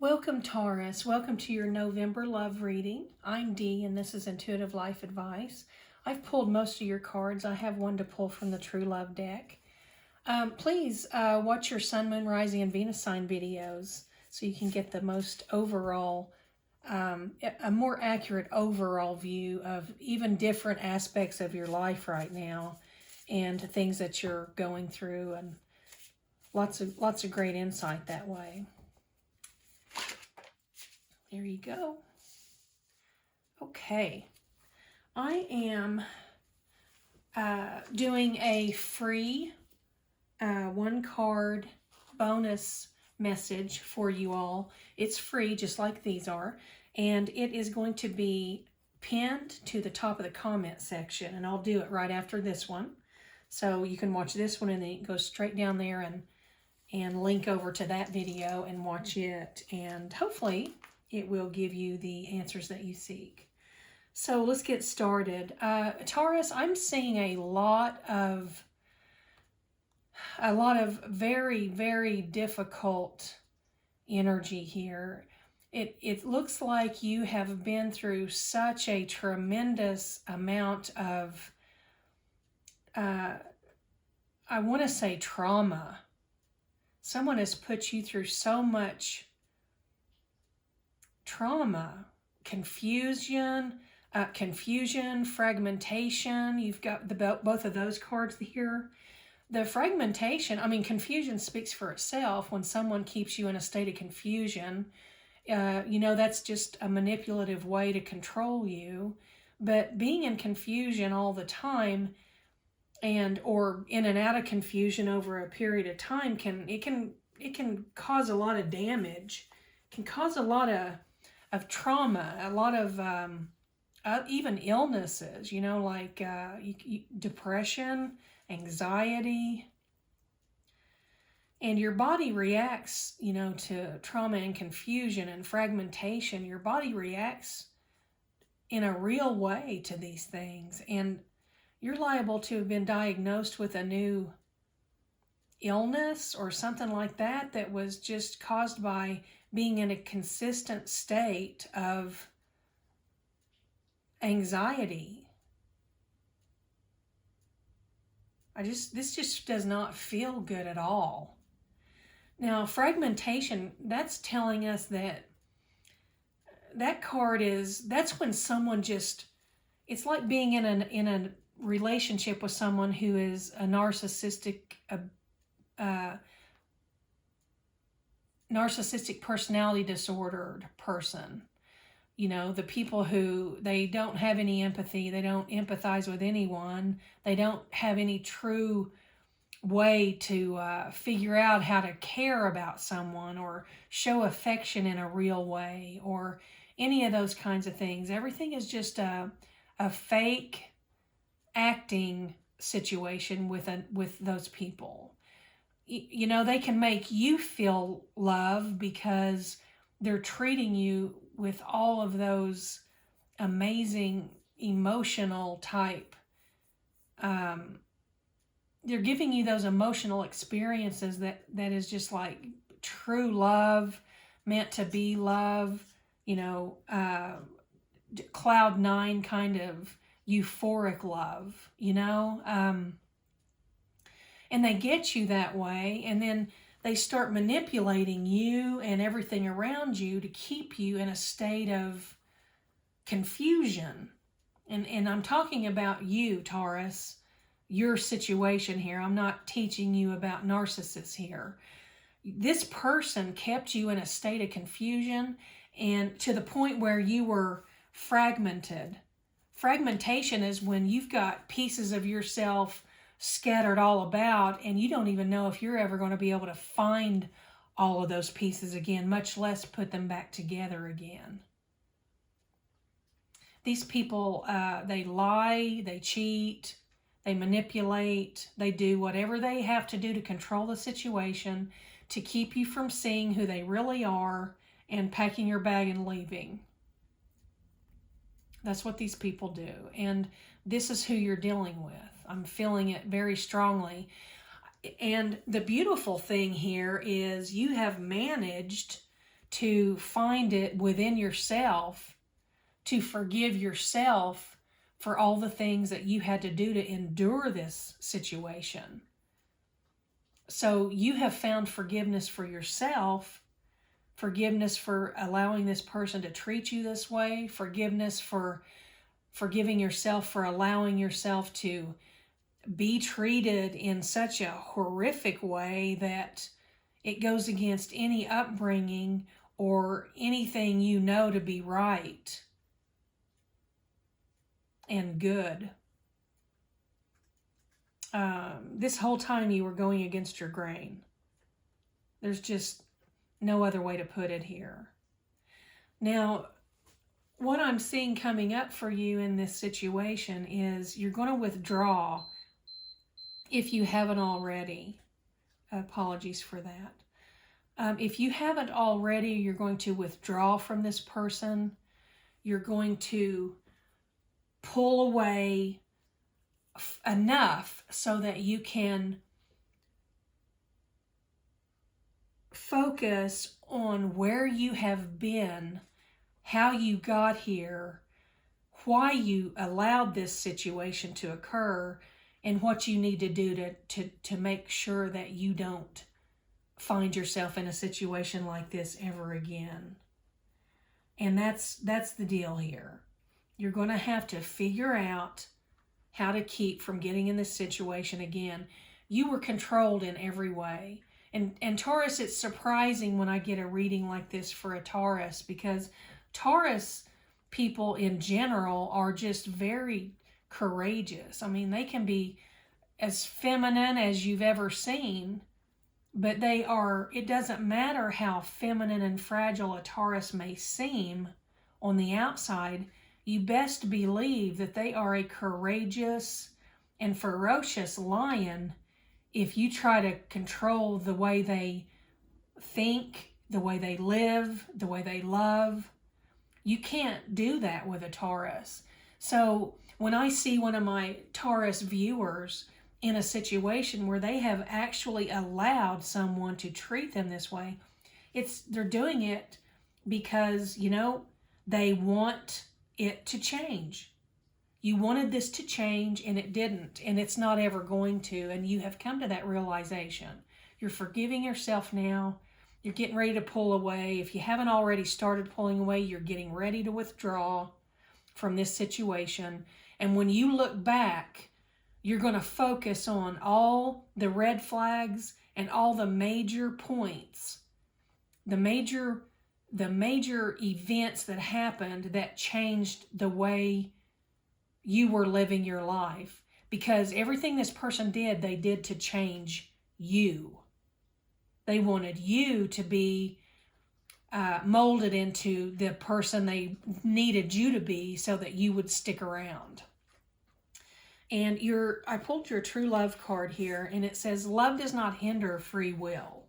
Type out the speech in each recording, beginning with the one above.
Welcome, Taurus. Welcome to your November love reading. I'm Dee, and this is Intuitive Life Advice. I've pulled most of your cards. I have one to pull from the True Love deck. Please watch your Sun, Moon, Rising, and Venus sign videos so you can get the most overall, a more accurate overall view of even different aspects of your life right now and things that you're going through, and lots of great insight that way. There you go. Okay, I am doing a free one card bonus message for you all. It's free, just like these are, and it is going to be pinned to the top of the comment section, and I'll do it right after this one. So you can watch this one and then go straight down there and link over to that video and watch it, and hopefully it will give you the answers that you seek. So let's get started. Taurus, I'm seeing a lot of very, very difficult energy here. It looks like you have been through such a tremendous amount of, I want to say trauma. Someone has put you through so much trauma, confusion, fragmentation. You've got both of those cards here. The fragmentation, I mean, confusion speaks for itself. When someone keeps you in a state of confusion, that's just a manipulative way to control you. But being in confusion all the time or in and out of confusion over a period of time can cause a lot of damage, can cause a lot of trauma, a lot of even illnesses, like depression, anxiety. And your body reacts, to trauma and confusion and fragmentation. Your body reacts in a real way to these things. And you're liable to have been diagnosed with a new illness or something like that was just caused by being in a consistent state of anxiety. This just does not feel good at all. Now, fragmentation, that's telling us that card that's when someone it's like being in a relationship with someone who is a narcissistic personality disordered person. The people who, they don't have any empathy, they don't empathize with anyone, they don't have any true way to figure out how to care about someone or show affection in a real way or any of those kinds of things. Everything is just a fake acting situation with those people. They can make you feel love because they're treating you with all of those amazing emotional type. They're giving you those emotional experiences that is just like true love, meant to be love, cloud nine kind of euphoric love, and they get you that way, and then they start manipulating you and everything around you to keep you in a state of confusion. And I'm talking about you, Taurus, your situation here. I'm not teaching you about narcissists here. This person kept you in a state of confusion and to the point where you were fragmented. Fragmentation is when you've got pieces of yourself scattered all about, and you don't even know if you're ever going to be able to find all of those pieces again, much less put them back together again. These people, they lie, they cheat, they manipulate, they do whatever they have to do to control the situation, to keep you from seeing who they really are and packing your bag and leaving. That's what these people do. And this is who you're dealing with. I'm feeling it very strongly. And the beautiful thing here is you have managed to find it within yourself to forgive yourself for all the things that you had to do to endure this situation. So you have found forgiveness for yourself, forgiveness for allowing this person to treat you this way, forgiveness for forgiving yourself for allowing yourself to be treated in such a horrific way that it goes against any upbringing or anything you know to be right and good. This whole time you were going against your grain. There's just no other way to put it here. Now, what I'm seeing coming up for you in this situation is you're going to withdraw if you haven't already. Apologies for that. If you haven't already, you're going to withdraw from this person. You're going to pull away enough so that you can focus on where you have been, how you got here, why you allowed this situation to occur, and what you need to do to make sure that you don't find yourself in a situation like this ever again. And that's the deal here. You're going to have to figure out how to keep from getting in this situation again. You were controlled in every way. And Taurus, it's surprising when I get a reading like this for a Taurus, because Taurus people in general are just very courageous. I mean, they can be as feminine as you've ever seen, but they are, it doesn't matter how feminine and fragile a Taurus may seem on the outside, you best believe that they are a courageous and ferocious lion if you try to control the way they think, the way they live, the way they love. You can't do that with a Taurus. So when I see one of my Taurus viewers in a situation where they have actually allowed someone to treat them this way, they're doing it because, they want it to change. You wanted this to change and it didn't, and it's not ever going to, and you have come to that realization. You're forgiving yourself now. You're getting ready to pull away. If you haven't already started pulling away, you're getting ready to withdraw from this situation. And when you look back, you're going to focus on all the red flags and all the major points, the major events that happened that changed the way you were living your life. Because everything this person did, they did to change you. They wanted you to be molded into the person they needed you to be so that you would stick around. And I pulled your true love card here, and it says, love does not hinder free will.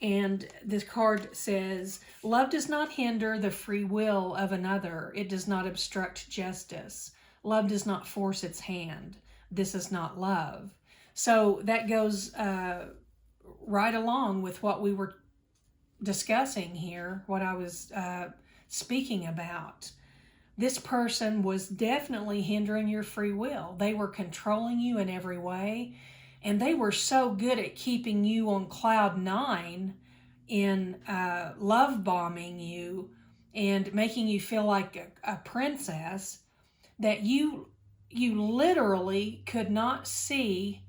And this card says, love does not hinder the free will of another. It does not obstruct justice. Love does not force its hand. This is not love. So that goes right along with what we were discussing here, what I was speaking about. This person was definitely hindering your free will. They were controlling you in every way. And they were so good at keeping you on cloud nine in love bombing you and making you feel like a princess that you literally could not see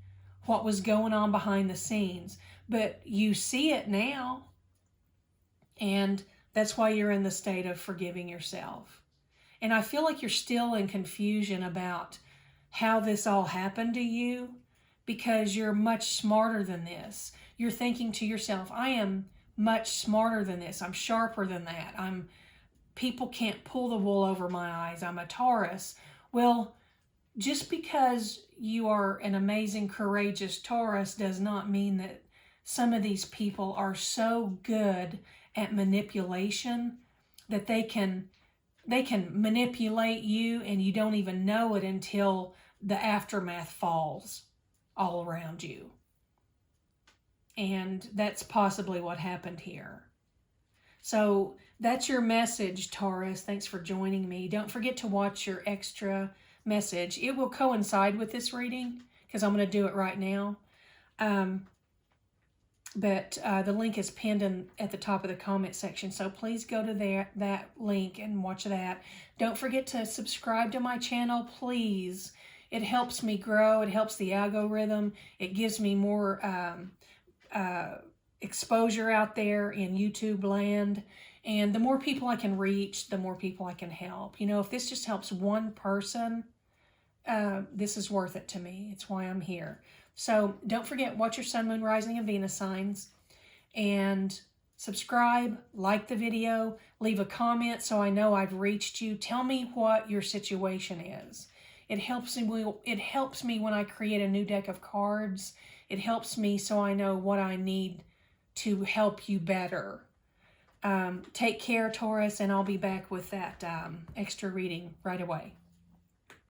what was going on behind the scenes. But you see it now. And that's why you're in the state of forgiving yourself. And I feel like you're still in confusion about how this all happened to you, because you're much smarter than this. You're thinking to yourself, I am much smarter than this. I'm sharper than that. People can't pull the wool over my eyes. I'm a Taurus. Well, just because you are an amazing, courageous Taurus does not mean that some of these people are so good at manipulation that they can manipulate you and you don't even know it until the aftermath falls all around you. And that's possibly what happened here. So that's your message, Taurus. Thanks for joining me. Don't forget to watch your extra message. It will coincide with this reading because I'm going to do it right now. But the link is pinned at the top of the comment section. So please go to that link and watch that. Don't forget to subscribe to my channel, please. It helps me grow. It helps the algorithm. It gives me more exposure out there in YouTube land. And the more people I can reach, the more people I can help. You know, if this just helps one person, this is worth it to me. It's why I'm here. So don't forget, watch your sun, moon, rising, and Venus signs. And subscribe, like the video, leave a comment so I know I've reached you. Tell me what your situation is. It helps me when I create a new deck of cards. It helps me so I know what I need to help you better. Take care, Taurus, and I'll be back with that extra reading right away.